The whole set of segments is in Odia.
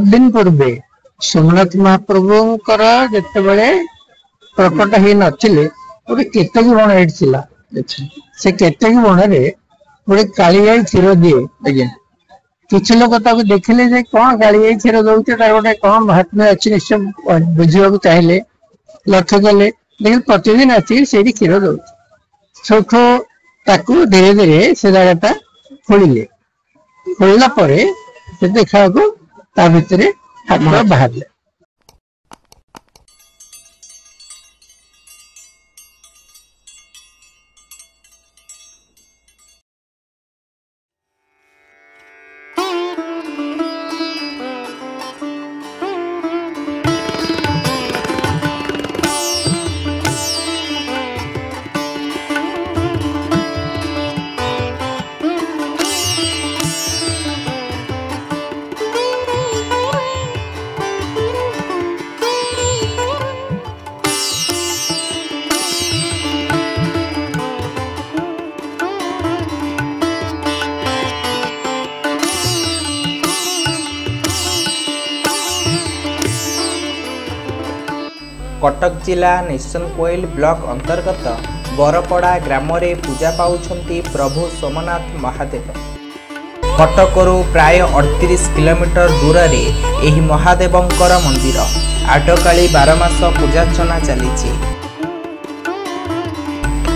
दिन पूर्वे सोमनाथ महाप्रभुंकर जितेबाला प्रकट हो नथिले गोटे केतकी बण एठी से केतकी बण गोटे कालीजाई क्षीर दिए आज्ञा किसी लोग देखिले जे कौन कालीजाई क्षीर दौचे तार गोटे कौन महात्म्य अच्छी निश्चय बुझा चाहिए लक्ष्य कले लेकिन प्रतिदिन आसिक से क्षीर दौचे सब धीरे धीरे से जगटा खोलिले खोलला देखा भितर ठाकुर बाहर कटक जिला नेशन कोइल ब्लॉक अंतर्गत बरपड़ा ग्राम रे पूजा पाउछंती प्रभु सोमनाथ महादेव। कटकरू प्राय 38 किलोमीटर दूर रे एही महादेवंकर मंदिर आटकाली 12 मास पूजार्चना चली।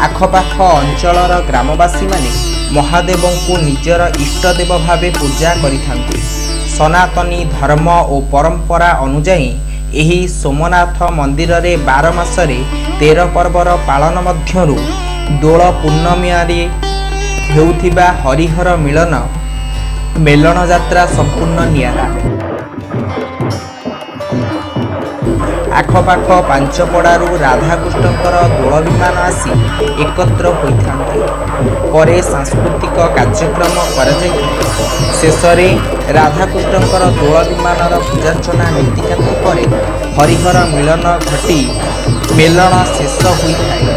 आखपाख अंचलर ग्रामवासी माने महादेवंकु निजर इष्टदेव भावे पूजा करिथांती। सनातनी धर्म और परंपरा अनुजाई एही सोमनाथ मंदिर रे 12 मासरे 13 पर्वर पालन मध्यरु दोल पूर्णमी हेउथिबा हरिहर मिलन मेलन यात्रा संपूर्ण नियारा। आखपाख पांचपड़ारू राधाकृष्णकर दोल विमान आसी एकत्र होइथांती। परे सांस्कृतिक कार्यक्रम शेष में राधाकृष्णकर दोल विमान पूजार्चना नीतिकांति पर हरिहर मिलन घटी मेलन शेष होता है।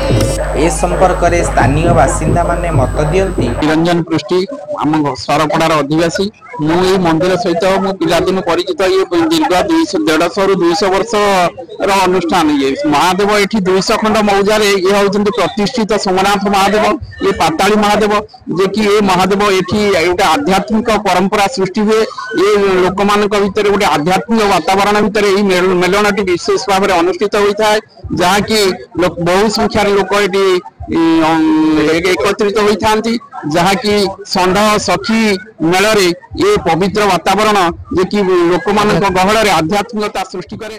ए संपर्क में स्थानीय बासिंदा माने मत दियंती। निरंजन पृष्टि आम सरपड़ार अधिवासी मुझे मंदिर सहित मो पिलादिन परिचित। ये दीर्घ 150 ରୁ 200 वर्ष अनुष्ठान ये महादेव ये 200 खंड मौजार ये होती प्रतिष्ठित सोमनाथ महादेव। ये पाताली महादेव जे कि ये महादेव ये गोटे आध्यात्मिक परंपरा सृष्टि हुए। ये लोक मान भर गोटे आध्यात्मिक वातावरण भितर मेलन टी विशेष भाव में अनुष्ठित होता है जहाँकि बहु संख्यार लोक एकत्रित होती जहाँकि षंढ सखी मेल ये पवित्र वातावरण जे कि लोक मान गहल आध्यात्मिकता सृष्टि करे।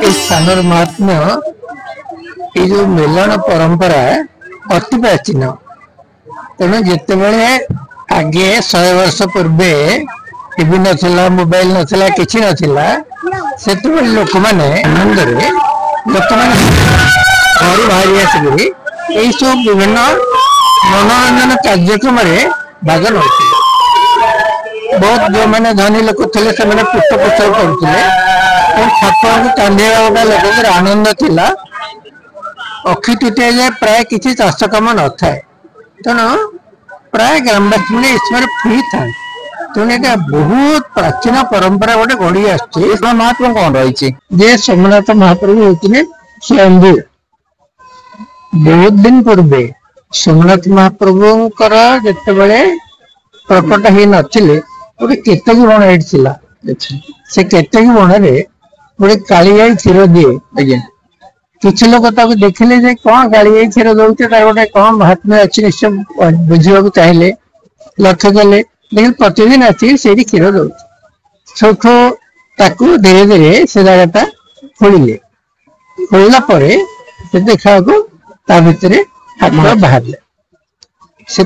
इस स्थान महात्म्य ये जो मेलन परंपरा अति प्राचीन तेणु जिते आगे 100 वर्ष पूर्वे टीवी नथिला मोबाइल नथिला किछि नथिला से लोक मैंने आनंद लोक घर बाहरी आसिक यही सब विभिन्न मनोरंजन कार्यक्रम भाग नौ। बहुत जो मैंने धनी लोक थे पृष्ठपोषण करुले ठाकुर को कांधेवा गोटा लोक आनंद थिला। अक्षी तृतीया जाए प्राय किसी चाष कम न था तेणु प्राय ग्रामवासी मैंने इसमें फ्री था तेणु यहाँ बहुत प्राचीन परंपरा गोटे गढ़ी आसुच्छे। महात्मा कौन रही जे सोमनाथ महाप्रभु होते स्वयंभू बहुत दिन पूर्वे सोमनाथ महाप्रभुंकर जितेबाला प्रकट हो नथिले गोटे केतकी बण एठी से केतकी बण गोटे कालीजाई क्षीर दिए आज्ञा किसी लोग देखिले जे कौन कालीजाई क्षीर दौचे तार गोटे कौन महात्म्य अच्छी निश्चय बुझा चाहिए लक्ष्य कले लेकिन प्रतिदिन आसिक से क्षीर दौचे सब धीरे धीरे से जगटा खोलिले खोलला देखा भितर ठाकुर बाहर से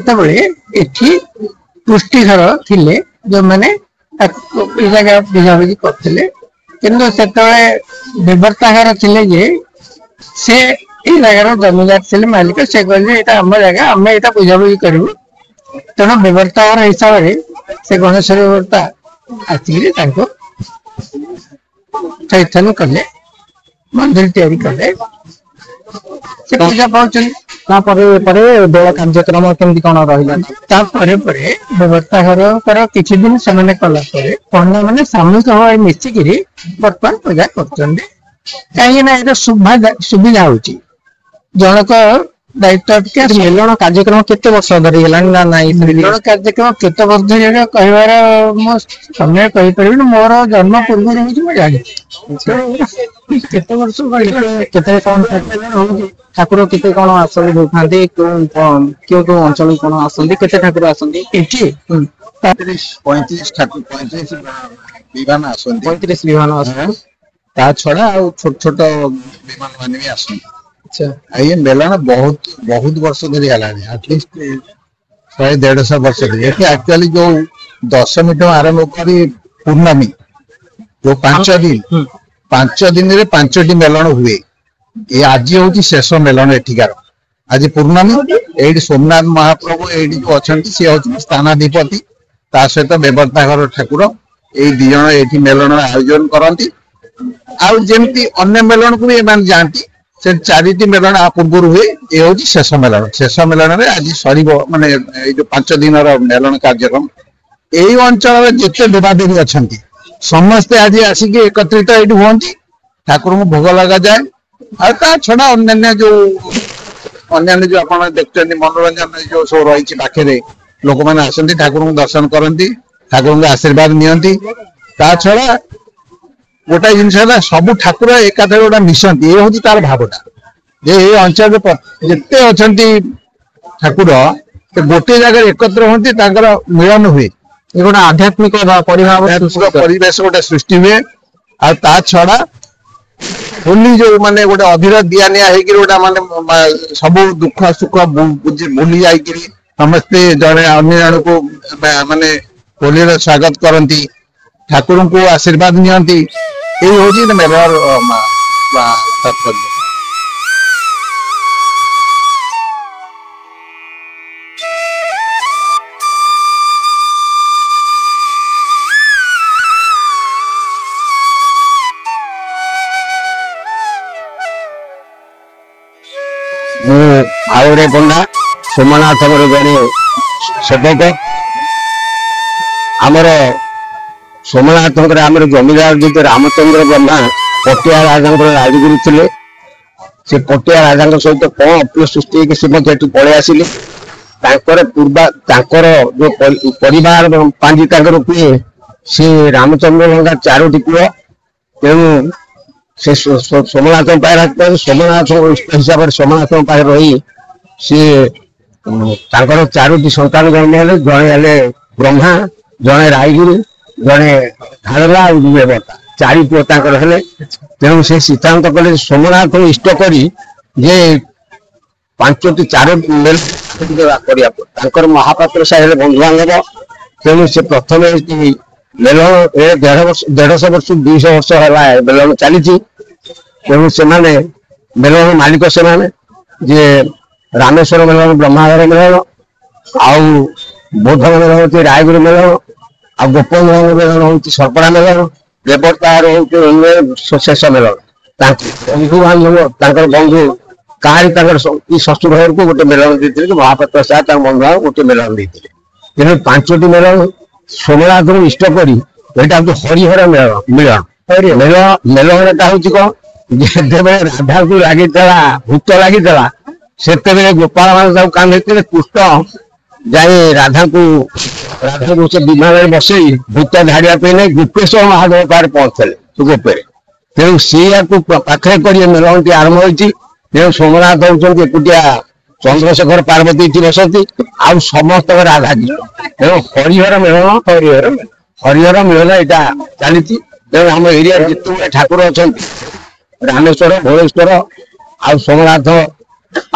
पुष्टिघर थिले जो मैंने जगह बुझाबुझी करते किंतु से बेबर्ताघर थिले जे से जगार जमीदार थे मालिक से कहले आम जगह आम यहाँ बुझाबुझी करूँ तेणु बेबर्ताघर हिसाब से गणेश बेबर्ता आसिक ଥଇଥାନ କଲେ, ମନ୍ଦିର ତିଆରି କଲେ, ସେ ପୂଜା ପାଉଛନ୍ତି। ତାପରେ ପରେ ଦୋଳ କାର୍ଯ୍ୟକ୍ରମ କେମିତି କଣ ରହିଲା? ତାପରେ ପରେ ବ୍ୟବସ୍ଥାଘରଙ୍କର କିଛି ଦିନ ସେମାନେ କଲା ପରେ ପଣ୍ଡା ମାନେ ସାମୂହିକ ଭାବରେ ମିଶିକିରି ବର୍ତ୍ତମାନ ପୂଜା କରୁଛନ୍ତି। କାହିଁକି ନା ଏଇଟା ସୁବିଧା ହଉଛି, ଜଣକ ଦାୟିତ୍ୱ ଟିକେ ମେଲଣ କାର୍ଯ୍ୟକ୍ରମ କେତେ ବର୍ଷ ଧରି ହେଲାଣି ନା ନାଇଁ? ମିଲନ କାର୍ଯ୍ୟକ୍ରମ କେତେ ବର୍ଷ ଧରି କହିବାର ମୁଁ ସମୟ କହିପାରିବିନି, ମୋର ଜନ୍ମ ପୂର୍ବରୁ ହଉଛି ମୁଁ ଜାଣିଛି। କେତେ ବର୍ଷ କେତେ କଣ ଠାକୁର କେତେ କଣ ଆସନ୍ତି ଦେଇଥାନ୍ତି? କେଉଁ କେଉଁ ଅଞ୍ଚଳକୁ କଣ ଆସନ୍ତି? କେତେ ଠାକୁର ଆସନ୍ତି ଏଠି? 35 ବିମାନ ଆସନ୍ତି। 35 ବିମାନ ଆସନ୍ତି। ତା ଛଡା ଆଉ ଛୋଟ ଛୋଟ ବିମାନ ମାନେ ବି ଆସନ୍ତି। ଆଚ୍ଛା। ଆଉ ଇଏ ମେଲଣ ବହୁତ ବହୁତ ବର୍ଷ ଧରି ହେଲାଣି, ଆଟଲିଷ୍ଟ 100-150 ବର୍ଷ ଧରି। ଏଠି ଆକ୍ଚୁଆଲି ଯୋଉ ଦଶମୀଠୁ ଆରମ୍ଭ କରି ପୂର୍ଣ୍ଣମୀ ଯୋଉ 5 ଦିନରେ 5ଟି ମେଲଣ ହୁଏ। ଏ ଆଜି ହଉଛି ଶେଷ ମେଲଣ ଏଠିକାର। ଆଜି ପୂର୍ଣ୍ଣମୀ, ଏଇଠି ସୋମନାଥ ମହାପ୍ରଭୁ ଏଇଠି ଯୋଉ ଅଛନ୍ତି ସିଏ ହଉଛନ୍ତି ସ୍ଥାନାଧିପତି, ତା ସହିତ ବ୍ୟବସ୍ଥାଘର ଠାକୁର, ଏଇ 2 ଜଣ ଏଇଠି ମେଲଣ ଆୟୋଜନ କରନ୍ତି। ଆଉ ଯେମିତି ଅନ୍ୟ ମେଲଣକୁ ବି ଏମାନେ ଯାଆନ୍ତି, ସେ 4ଟି ମେଲଣ ପୂର୍ବରୁ ହୁଏ। ଏ ହଉଛି ଶେଷ ମେଲଣ। ଶେଷ ମେଲଣରେ ଆଜି ସରିବ, ମାନେ ଏଇ ଯୋଉ 5 ଦିନର ମେଲଣ କାର୍ଯ୍ୟକ୍ରମ। ଏଇ ଅଞ୍ଚଳରେ ଯେତେ ଦେବାଦେବୀ ଅଛନ୍ତି ସମସ୍ତେ ଆଜି ଆସିକି ଏକତ୍ରିତ ଏଇଠି ହୁଅନ୍ତି, ଠାକୁରଙ୍କୁ ଭୋଗ ଲଗାଯାଏ। ଆଉ ତା ଛଡା ଅନ୍ୟାନ୍ୟ ଯୋଉ ଆପଣ ଦେଖୁଛନ୍ତି ମନୋରଞ୍ଜନ ଯୋଉ ସବୁ ରହିଛି ପାଖରେ, ଲୋକମାନେ ଆସନ୍ତି, ଠାକୁରଙ୍କୁ ଦର୍ଶନ କରନ୍ତି, ଠାକୁରଙ୍କ ଆଶୀର୍ବାଦ ନିଅନ୍ତି। ତା ଛଡା ଗୋଟାଏ ଜିନିଷ ହେଲା, ସବୁ ଠାକୁର ଏକାଥରେ ଗୋଟେ ମିଶନ୍ତି। ଏ ହଉଛି ତାର ଭାବଟା, ଯେ ଏ ଅଞ୍ଚଳରେ ଯେତେ ଅଛନ୍ତି ଠାକୁର ସେ ଗୋଟିଏ ଜାଗାରେ ଏକତ୍ର ହୁଅନ୍ତି, ତାଙ୍କର ମିଳନ ହୁଏ। ଏ ଗୋଟେ ଆଧ୍ୟାତ୍ମିକ ପରିବେଶ ଗୋଟେ ସୃଷ୍ଟି ହୁଏ। ଆଉ ତା ଛଡା ହୋଲି ଯୋଉ ମାନେ ଗୋଟେ ଅଭିର ଦିଆ ନିଆ ହେଇକିରି ଗୋଟେ ମାନେ ସବୁ ଦୁଃଖ ସୁଖ ଭୁଲି ଯାଇକିରି ସମସ୍ତେ ଜଣେ ଅନ୍ୟ ଜଣକୁ ମାନେ ହୋଲିର ସ୍ୱାଗତ କରନ୍ତି, ଠାକୁରଙ୍କୁ ଆଶୀର୍ବାଦ ନିଅନ୍ତି। ଏଇ ହଉଛି ମେଲର ତାତ୍ପର୍ଯ୍ୟ। ମୁଁ ଆଉରେ ପଣ୍ଡା ସୋମନାଥଙ୍କର ଜଣେ ସେବକ। ଆମର ସୋମନାଥଙ୍କର ଆମର ଜମିଦାର ଯଦି ରାମଚନ୍ଦ୍ର ବ୍ରହ୍ମା ପଟିଆ ରାଜାଙ୍କର ରାଜଗୁରୁ ଥିଲେ। ସେ ପଟିଆ ରାଜାଙ୍କ ସହିତ କଣ ଅପ୍ରିୟ ସୃଷ୍ଟି ହେଇକି ସେ ମଧ୍ୟ ଏଠି ପଳେଇ ଆସିଲେ। ତାଙ୍କର ଯୋଉ ପରିବାର ପାଞ୍ଜି ତାଙ୍କର କୁହେ, ସେ ରାମଚନ୍ଦ୍ରଙ୍କ 4ଟି ପୁଅ। ତେଣୁ ସେ ସୋମନାଥଙ୍କ ପାଖରେ ସୋମନାଥଙ୍କ ଇଷ୍ଟ ହିସାବରେ ସୋମନାଥଙ୍କ ପାଖରେ ରହି ସିଏ ତାଙ୍କର 4ଟି ସନ୍ତାନ ଜନ୍ମ ହେଲେ। ଜଣେ ହେଲେ ବ୍ରହ୍ମା, ଜଣେ ରାୟଗୁରୁ, ଜଣେ ଧାରଲା ଆଉ ଦେବତା। 4 ପୁଅ ତାଙ୍କର ହେଲେ। ତେଣୁ ସେ ସିଦ୍ଧାନ୍ତ କଲେ ସୋମନାଥଙ୍କୁ ଇଷ୍ଟ କରି ଯେ 4ଟି ମେଲ କରିବା। ତାଙ୍କର ମହାପାତ୍ର ସାହେବ ବନ୍ଧୁବାନ୍ଧବ। ତେଣୁ ସେ ପ୍ରଥମେ ମେଲଣ 150 ବର୍ଷ 200 ବର୍ଷ ହେଲା ମେଲଣ ଚାଲିଛି। ତେଣୁ ସେମାନେ ମେଲଣ ମାଲିକ ସେମାନେ, ଯେ ରାମେଶ୍ୱର ମେଲଣ ବ୍ରହ୍ମାଘର ମେଲଣ, ଆଉ ବୌଦ୍ଧ ମେଲଣ ହଉଛି ରାୟଗୁରୁ ମେଲଣ, ଆଉ ଗୋପନ ମେଲଣ ହଉଛି ସର୍ପଡ଼ା ମେଲଣ, ଦେବତାର ହଉଛି ଶେଷ ମେଲଣ। ବନ୍ଧୁ ବାନ୍ଧବ ତାଙ୍କର ବନ୍ଧୁ କାହାରି ତାଙ୍କର ଶ୍ୱଶୁର ଘରକୁ ଗୋଟେ ମେଲଣ ଦେଇଥିଲେ, କି ମହାପାତ୍ର ସାହା ତାଙ୍କ ବନ୍ଧୁ ଗୋଟେ ମେଲଣ ଦେଇଥିଲେ। ତେଣୁ 5ଟି ମେଲଣ ସୋମନାଥଙ୍କୁ ଇଷ୍ଟ କରି ଏଇଟା ହଉଛି ହରିହର ମିଳନ। ମେଲଣଟା ହଉଛି କଣ, ଯେତେବେଳେ ରାଧାକୁ ଲାଗିଥିଲା ଭୂତ ଲାଗିଥିଲା, ସେତେବେଳେ ଗୋପାଳ ମାନେ ତାକୁ କାନ୍ଦିଥିଲେ। କୃଷ୍ଣ ଯାଇ ରାଧାକୁ ସେ ବିମାନରେ ବସେଇ ଭୂତ ଝାଡ଼ିବା ପାଇଁ ନେଇ ଗୁପ୍ତେଶ୍ୱର ମହାଦେବ ପାଖରେ ପହଞ୍ଚିଥିଲେ ଗୋପରେ। ତେଣୁ ସେଇଆକୁ ପାଖରେ କରି ମେଲଣଟି ଆରମ୍ଭ ହୋଇଛି। ତେଣୁ ସୋମନାଥ ହଉଛନ୍ତି ଏକୁଟିଆ, ଚନ୍ଦ୍ରଶେଖର ପାର୍ବତୀ ଏଠି ବସନ୍ତି, ଆଉ ସମସ୍ତଙ୍କ ରାଧାକୃଷ୍ଣ। ତେଣୁ ହରିହର ମିଳନ ଏଇଟା ଚାଲିଛି। ତେଣୁ ଆମ ଏରିଆରେ ଯେତେବେଳେ ଠାକୁର ଅଛନ୍ତି, ରାମେଶ୍ୱର, ଭୋଳେଶ୍ୱର ଆଉ ସୋମନାଥ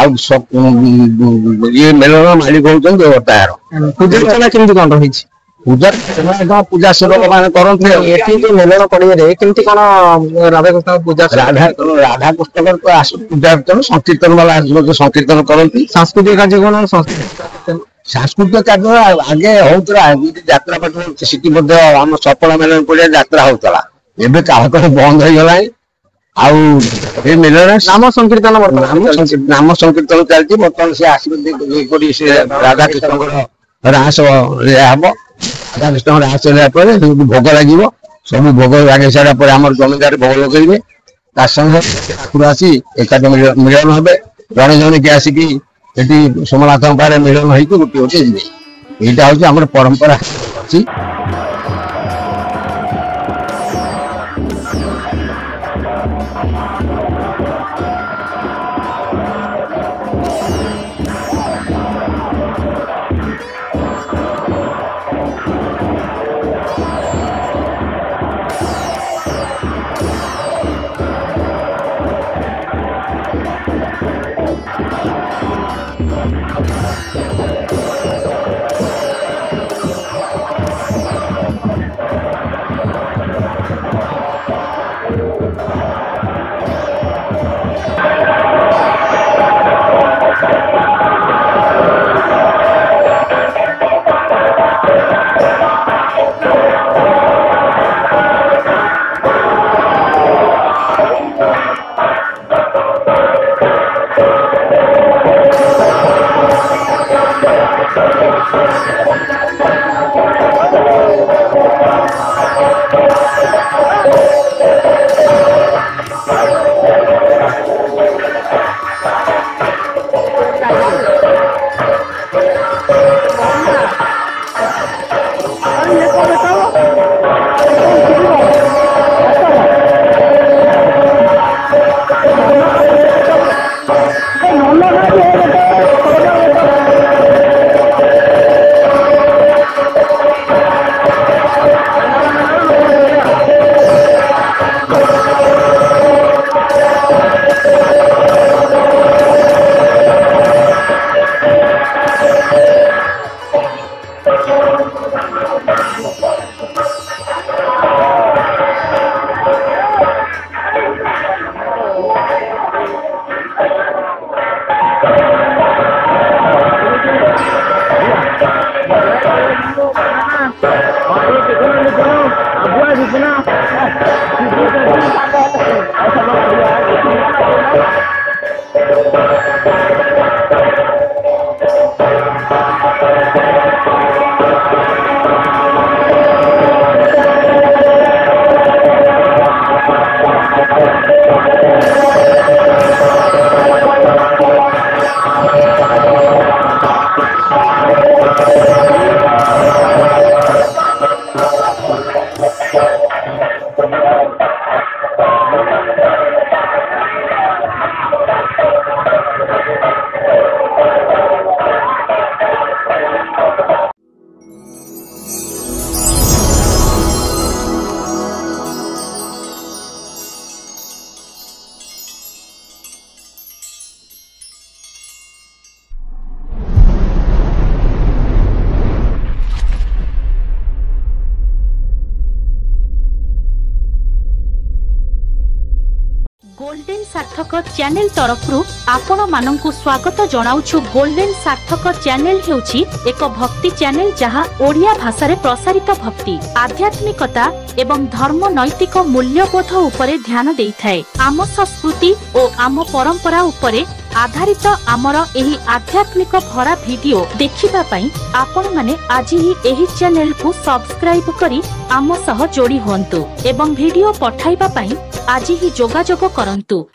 ଆଉ ଇଏ ମେଲଣ ମାଲିକ ହଉଛନ୍ତି ଦେବତାର। ପୂଜା କେମିତି କଣ ରହିଛି? ପୂଜା ସେବକ ମାନେ କରନ୍ତି। ଏଠି ଯୋଉ ମେଲଣ ପଡ଼ିଆରେ କେମିତି କଣ ରାଧାକୃଷ୍ଣ ପୂଜା? ରାଧାକୃଷ୍ଣଙ୍କର ତ ପୂଜା ସଂକୀର୍ତ୍ତନ ବାଲା ସଂକୀର୍ତ୍ତନ କରନ୍ତି। ସାଂସ୍କୃତିକ କାର୍ଯ୍ୟକ୍ରମ ସାଂସ୍କୃତିକ କାର୍ଯ୍ୟ ଆଗେ ହଉଥିଲା, ଯାତ୍ରା ପାଠ ସେଠି ମଧ୍ୟ ଆମ ସଫଳ ମେଲଣ ପଡ଼ିଆ ଯାତ୍ରା ହଉଥିଲା। ଏବେ କାଳକ୍ରମେ ବନ୍ଦ ହେଇଗଲାଣି। ଆଉ ଏ ମିଳନ ନାମ ସଂକୀର୍ତ୍ତନ ନାମ ସଂକୀର୍ତ୍ତନ ଚାଲିଛି। ବର୍ତ୍ତମାନ ସେ ଆସିବେ ସେ ରାଧାକୃଷ୍ଣଙ୍କର ରାସ ଲିଆ ହବ। ରାଧାକୃଷ୍ଣଙ୍କ ରାସ ଲିଆ ପରେ ଭୋଗ ଲାଗିବ। ସବୁ ଭୋଗ ଲାଗି ସାରିଲା ପରେ ଆମର ଜମିଦାର ଭୋଗ ଲଗେଇବେ। ତା ସଙ୍ଗେ ଠାକୁର ଆସି ଏକାଠି ମିଳନ ହେବେ। ଜଣେ ଜଣେ କି ଆସିକି ସେଠି ସୋମନାଥଙ୍କ ପାଖରେ ମିଳନ ହେଇକି ଗୋଟିଏ ଗୋଟିଏ ଯିବେ। ଏଇଟା ହଉଛି ଆମର ପରମ୍ପରା ଅଛି। गोल्डन सार्थक चैनल तरफ आपण मानकु स्वागत जनाउछु। गोल्डन सार्थक चैनल हेउची एक भक्ति चैनल जहाँ ओडिया भाषा रे प्रसारित भक्ति आध्यात्मिकता एवं धर्म नैतिक मूल्यबोध उपरे ध्यान देइथाय। आम संस्कृति और आम परंपरा उपरे आधारित आमर एही आध्यात्मिक भरा वीडियो देखिबा पई आपण माने आज ही एही चैनल को सब्सक्राइब करी आम सह जोड़ी होंतु एवं वीडियो पठाइबा पई आज ही जोगाजोग करंतु।